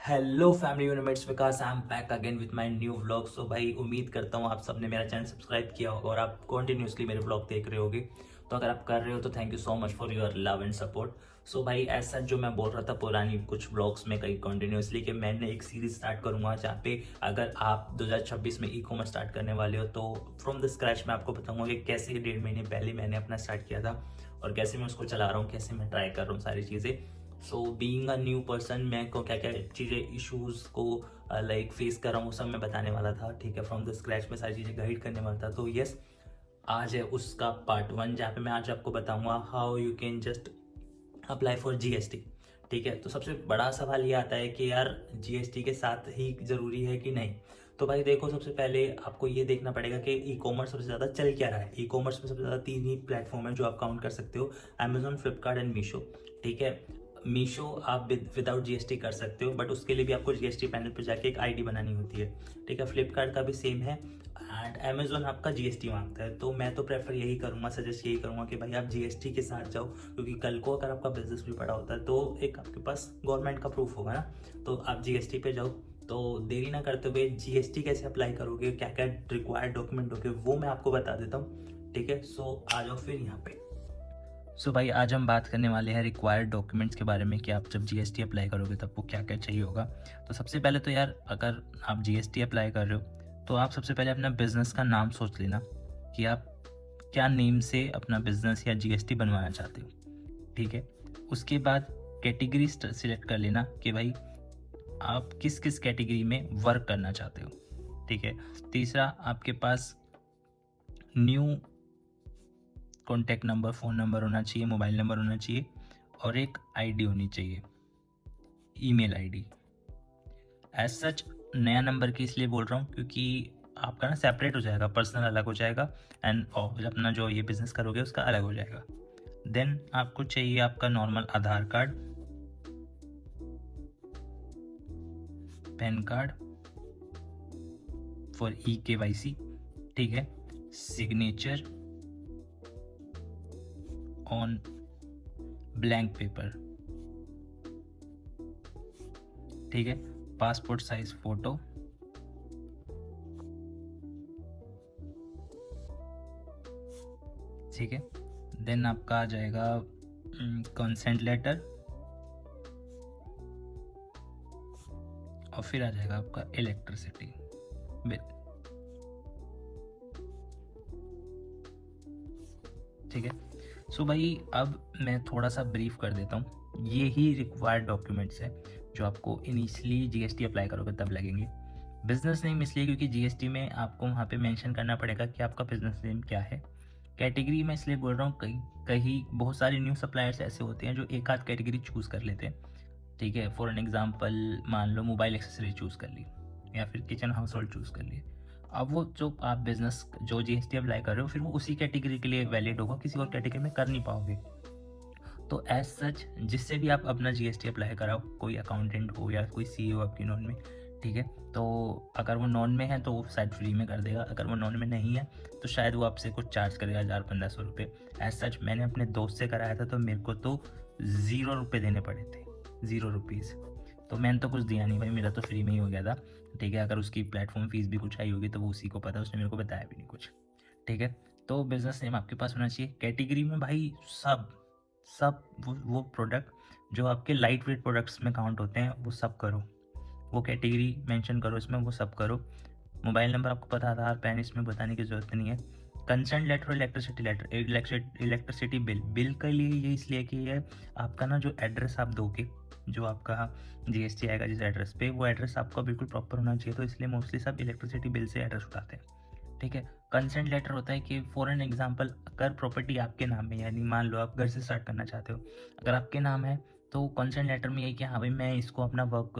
Hello family units Vikas I am back again with my new vlog. So भाई उम्मीद करता हूँ आप सबने मेरा चैनल सब्सक्राइब किया होगा और आप कंटिन्यूसली मेरे व्लॉग देख रहे होगे। तो अगर आप कर रहे हो तो thank you so much for your love and support. So भाई ऐसा जो मैं बोल रहा था पुरानी कुछ व्लॉग्स में कहीं कंटिन्यूसली कि मैंने एक सीरीज स्टार्ट करूंगा जहाँ पे अगर आप 2026 में ई कॉमर्स स्टार्ट करने वाले हो तो फ्रॉम द स्क्रैच मैं आपको बताऊंगा कि कैसे 1.5 महीने पहले मैंने अपना स्टार्ट किया था और कैसे मैं उसको चला रहा हूँ, कैसे मैं ट्राई कर रहा हूँ सारी चीज़ें। So being a new person मैं को क्या क्या चीज़ें इश्यूज को लाइक फेस कर रहा हूँ वो सब मैं बताने वाला था। ठीक है, फ्रॉम द स्क्रैच में सारी चीज़ें गाइड करने वाला था। तो यस, आज है उसका पार्ट 1 जहाँ पे मैं आज आपको बताऊंगा how you can just apply for GST. ठीक है, तो सबसे बड़ा सवाल ये आता है कि यार जीएसटी के साथ ही ज़रूरी है कि नहीं। तो भाई देखो, सबसे पहले आपको ये देखना पड़ेगा कि ई कॉमर्स सबसे ज़्यादा चल क्या रहा है। ई कॉमर्स में सबसे ज़्यादा 3 ही प्लेटफॉर्म है जो आप काउंट कर सकते हो, अमेजोन, फ्लिपकार्ट एंड मीशो। ठीक है, मीशो आप विदाउट जीएसटी कर सकते हो, बट उसके लिए भी आपको जीएसटी पैनल पर जाके एक आईडी बनानी होती है। ठीक है, फ्लिपकार्ट का भी सेम है एंड अमेजोन आपका जीएसटी मांगता है। तो मैं तो प्रेफर यही करूँगा, सजेस्ट यही करूँगा कि भाई आप जीएसटी के साथ जाओ, क्योंकि कल को अगर आपका बिजनेस भी बड़ा होता है तो एक आपके पास गवर्नमेंट का प्रूफ होगा ना। तो आप जीएसटी पे जाओ। तो देरी ना करते हुए जीएसटी कैसे अप्लाई करोगे, क्या क्या रिक्वायर्ड डॉक्यूमेंट होगे वो मैं आपको बता देता हूँ। ठीक है, सो आ जाओ फिर यहाँ पे। सो भाई आज हम बात करने वाले हैं रिक्वायर्ड डॉक्यूमेंट्स के बारे में कि आप जब जीएसटी अप्लाई करोगे तब वो क्या क्या चाहिए होगा। तो सबसे पहले तो यार अगर आप जीएसटी अप्लाई कर रहे हो तो आप सबसे पहले अपना बिजनेस का नाम सोच लेना कि आप क्या नेम से अपना बिजनेस या जीएसटी बनवाना चाहते हो। ठीक है, उसके बाद कैटेगरी सिलेक्ट कर लेना कि भाई आप किस किस कैटेगरी में वर्क करना चाहते हो। ठीक है, तीसरा आपके पास new contact number, phone number होना चाहिए, मोबाइल नंबर होना चाहिए और एक आईडी होनी चाहिए, ईमेल आईडी। एज सच नया नंबर की इसलिए बोल रहा हूँ क्योंकि आपका ना सेपरेट हो जाएगा, पर्सनल अलग हो जाएगा एंड अपना जो ये बिज़नेस करोगे उसका अलग हो जाएगा। देन आपको चाहिए आपका normal Aadhaar card, pan card for e-KYC. ठीक है, सिग्नेचर ऑन ब्लैंक पेपर। ठीक है, पासपोर्ट साइज फोटो। ठीक है, देन आपका आ जाएगा कंसेंट लेटर और फिर आ जाएगा आपका इलेक्ट्रिसिटी बिल। ठीक है, सो भाई अब मैं थोड़ा सा ब्रीफ कर देता हूँ। ये ही रिक्वायर्ड डॉक्यूमेंट्स है जो आपको इनिशियली जीएसटी अप्लाई करोगे तब लगेंगे। बिजनेस नेम इसलिए क्योंकि जीएसटी में आपको वहाँ पे मेंशन करना पड़ेगा कि आपका बिजनेस नेम क्या है। कैटेगरी मैं इसलिए बोल रहा हूँ, कहीं कहीं बहुत सारे न्यू सप्लायर्स ऐसे होते हैं जो एक आध कैटेगरी चूज़ कर लेते हैं। ठीक है, फॉर एन एग्जांपल मान लो मोबाइल एक्सेसरी चूज़ कर ली या फिर किचन हाउस होल्ड चूज़ कर लिए। अब वो जो आप बिजनेस जो जीएसटी अप्लाई कर रहे हो फिर वो उसी कैटेगरी के लिए वैलिड होगा, किसी और कैटेगरी में कर नहीं पाओगे। तो एज सच जिससे भी आप अपना जीएसटी अप्लाई कराओ, कोई अकाउंटेंट हो या कोई सीईओ आपकी नॉन में, ठीक है, तो अगर वो नॉन में है तो वो शायद फ्री में कर देगा, अगर वो नॉन में नहीं है तो शायद वो आपसे कुछ चार्ज करेगा 1000-1500 रुपये। एज सच मैंने अपने दोस्त से कराया था तो मेरे को तो 0 रुपये देने पड़े थे, 0 रुपीज़। तो मैंने तो कुछ दिया नहीं भाई, मेरा तो फ्री में ही हो गया था। ठीक है, अगर उसकी प्लेटफॉर्म फीस भी कुछ आई होगी तो वो उसी को पता, उसने मेरे को बताया भी नहीं कुछ। ठीक है, तो बिजनेस नेम आपके पास होना चाहिए। कैटेगरी में भाई सब सब वो प्रोडक्ट जो आपके लाइट वेट प्रोडक्ट्स में काउंट होते हैं वो सब करो, वो कैटेगरी मेंशन करो इसमें, वो सब करो। मोबाइल नंबर आपको पता, आधार पैन, इसमें बताने की ज़रूरत नहीं है। Consent letter, electricity letter, electricity bill, bill के लिए ये इसलिए कि ये आपका ना जो एड्रेस आप दोगे, जो आपका जीएसटी आएगा जिस एड्रेस पे, वो एड्रेस आपका बिल्कुल प्रॉपर होना चाहिए, तो इसलिए मोस्टली सब इलेक्ट्रिसिटी बिल से एड्रेस उठाते हैं। ठीक है, कंसेंट लेटर होता है कि फॉर एन एग्जांपल अगर प्रॉपर्टी आपके नाम है, यानी मान लो आप घर से स्टार्ट करना चाहते हो, अगर आपके नाम है तो कंसेंट लेटर में ये कि हाँ भाई मैं इसको अपना वर्क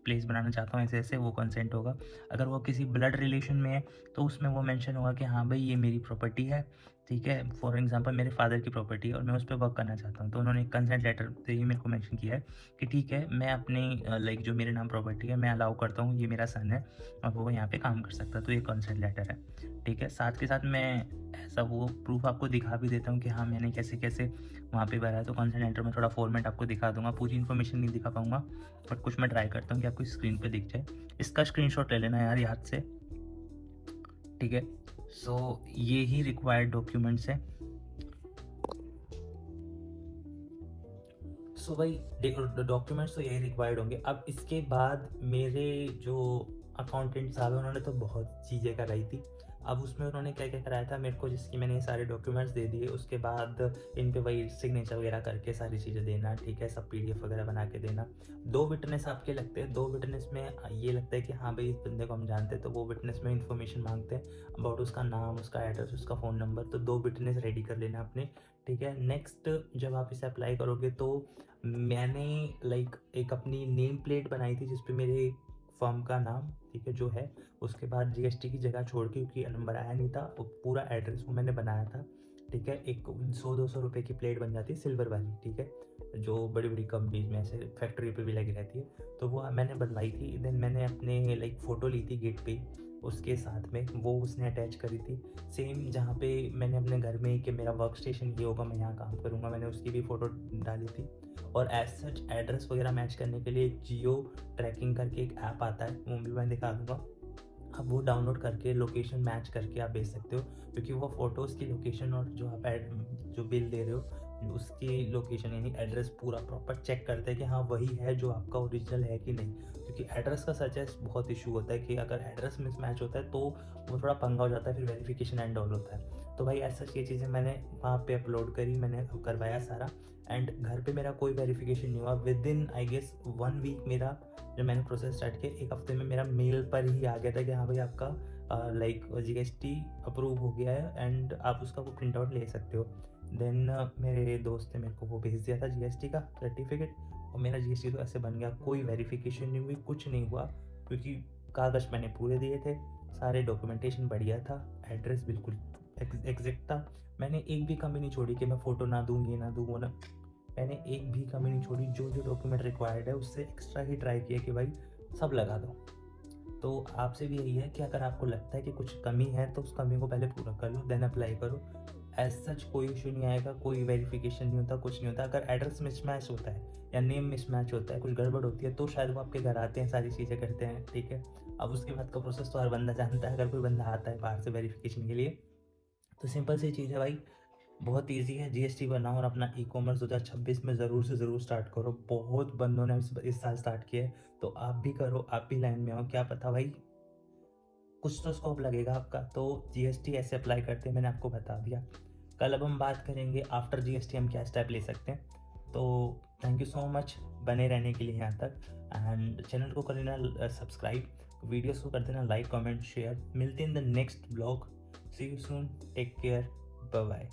प्लेस बनाना चाहता हूँ, ऐसे ऐसे वो कंसेंट होगा। अगर वो किसी ब्लड रिलेशन में है तो उसमें वो मेंशन होगा कि हाँ भाई ये मेरी प्रॉपर्टी है, ठीक है। फॉर एग्जांपल मेरे फादर की प्रॉपर्टी है और मैं उस पे वर्क करना चाहता हूँ, तो उन्होंने एक कंसेंट लेटर पे ही मेरे को मेंशन किया है कि ठीक है, मैं अपनी लाइक जो मेरे नाम प्रॉपर्टी है मैं अलाउ करता हूँ, ये मेरा सन है और वो यहाँ पे काम कर सकता है, तो ये कंसेंट लेटर है। ठीक है, साथ के साथ मैं ऐसा वो प्रूफ आपको दिखा भी देता हूँ कि हाँ मैंने कैसे कैसे वहाँ पे भरा है। तो कंसेंट लेटर में थोड़ा फॉर्मेट आपको दिखा दूंगा, पूरी इन्फॉर्मेशन नहीं दिखा पाऊंगा, बट कुछ मैं ट्राई करता हूँ कि आपको स्क्रीन पे दिख जाए। इसका स्क्रीनशॉट ले लेना यार याद से, ठीक है। सो ये ही रिक्वायर्ड डॉक्यूमेंट्स है। सो भाई डॉक्यूमेंट्स तो यही रिक्वायर्ड होंगे। अब इसके बाद मेरे जो अकाउंटेंट साहब हैं उन्होंने तो बहुत चीज़ें कराई थी। अब उसमें उन्होंने क्या क्या कराया था मेरे को, जिसकी मैंने ये सारे डॉक्यूमेंट्स दे दिए, उसके बाद इन पे वही सिग्नेचर वगैरह करके सारी चीज़ें देना, ठीक है, सब PDF वगैरह बना के देना। 2 विटनेस आपके लगते हैं। 2 विटनेस में ये लगता है कि हाँ भाई इस बंदे को हम जानते हैं, तो वो विटनेस में इन्फॉर्मेशन मांगते हैं अबाउट उसका नाम, उसका एड्रेस, उसका फ़ोन नंबर। तो 2 विटनेस रेडी कर लेना अपने, ठीक है। नेक्स्ट जब आप इसे अप्लाई करोगे तो मैंने लाइक एक अपनी नेम प्लेट बनाई थी जिसपे मेरे फर्म का नाम, ठीक है, जो है। उसके बाद GST की जगह छोड़ के, क्योंकि नंबर आया नहीं था, वो पूरा एड्रेस वो मैंने बनाया था, ठीक है। एक 100-200 रुपये की प्लेट बन जाती है सिल्वर वाली, ठीक है, जो बड़ी बड़ी कंपनीज में ऐसे फैक्ट्री पे भी लगी रहती है, तो वो मैंने बनवाई थी। देन मैंने अपने लाइक फ़ोटो ली थी गेट पे उसके साथ में, वो उसने अटैच करी थी। सेम जहाँ पे मैंने अपने घर में कि मेरा वर्क स्टेशन ये होगा, मैं यहाँ काम करूँगा, मैंने उसकी भी फ़ोटो डाली थी। और एज सच एड्रेस वगैरह मैच करने के लिए एक जियो ट्रैकिंग करके एक ऐप आता है, वो भी मैं दिखा दूँगा। आप वो डाउनलोड करके लोकेशन मैच करके आप भेज सकते हो, क्योंकि वो फ़ोटोज़ की लोकेशन और जो आप जो बिल दे रहे हो उसकी लोकेशन यानी एड्रेस पूरा प्रॉपर चेक करते हैं कि हाँ वही है जो आपका ओरिजिनल है कि नहीं। क्योंकि एड्रेस का सच है बहुत इशू होता है कि अगर एड्रेस मिसमैच होता है तो वो थोड़ा पंगा हो जाता है, फिर वेरिफिकेशन एंड ऑल होता है। तो भाई ऐसा ये चीज़ें मैंने वहाँ पे अपलोड करी, मैंने करवाया सारा। एंड घर पे मेरा कोई वेरिफिकेशन नहीं हुआ। Within I guess 1 week मेरा, जब मैंने प्रोसेस स्टार्ट किया, 1 हफ्ते में मेरा मेल पर ही आ गया था कि हाँ भाई आपका लाइक GST अप्रूव हो गया है एंड आप उसका वो प्रिंट आउट ले सकते हो। देन मेरे दोस्त ने मेरे को वो भेज दिया था GST का सर्टिफिकेट, और मेरा GST तो ऐसे बन गया, कोई वेरिफिकेशन नहीं हुई, कुछ नहीं हुआ, क्योंकि कागज़ मैंने पूरे दिए थे, सारे डॉक्यूमेंटेशन बढ़िया था, एड्रेस बिल्कुल एग्जैक्ट था। मैंने एक भी कमी नहीं छोड़ी कि मैं फ़ोटो ना दूँ, ये ना दूँ, वो ना, मैंने एक भी कमी नहीं छोड़ी। जो जो डॉक्यूमेंट रिक्वायर्ड है उससे एक्स्ट्रा ही ट्राई किया कि भाई सब लगा दो। तो आपसे भी यही है कि अगर आपको लगता है कि कुछ कमी है तो उस कमी को पहले पूरा कर लो, देन अप्लाई करो। एज सच कोई इशू नहीं आएगा, कोई वेरिफिकेशन नहीं होता, कुछ नहीं होता। अगर एड्रेस मिसमैच होता है या नेम मिसमैच होता है, कुछ गड़बड़ होती है, तो शायद वो आपके घर आते हैं, सारी चीज़ें करते हैं, ठीक है। अब उसके बाद का प्रोसेस तो हर बंदा जानता है। अगर कोई बंदा आता है बाहर से वेरिफिकेशन के लिए, तो सिंपल सी चीज़ है भाई, बहुत ईज़ी है। GST बनाओ और अपना ई-कॉमर्स 2026 में ज़रूर से ज़रूर स्टार्ट करो। बहुत बंदों ने इस साल स्टार्ट किया है, तो आप भी करो, आप भी लाइन में आओ, क्या पता भाई कुछ तो स्कोप लगेगा आपका। तो GST ऐसे अप्लाई करते हैं, मैंने आपको बता दिया। कल अब हम बात करेंगे आफ्टर GST हम क्या स्टेप ले सकते हैं। तो थैंक यू सो मच बने रहने के लिए यहाँ तक, एंड चैनल को कर लेना सब्सक्राइब, वीडियोस को कर देना लाइक, कमेंट, शेयर। मिलते हैं in the next blog. See you soon, take care, bye bye.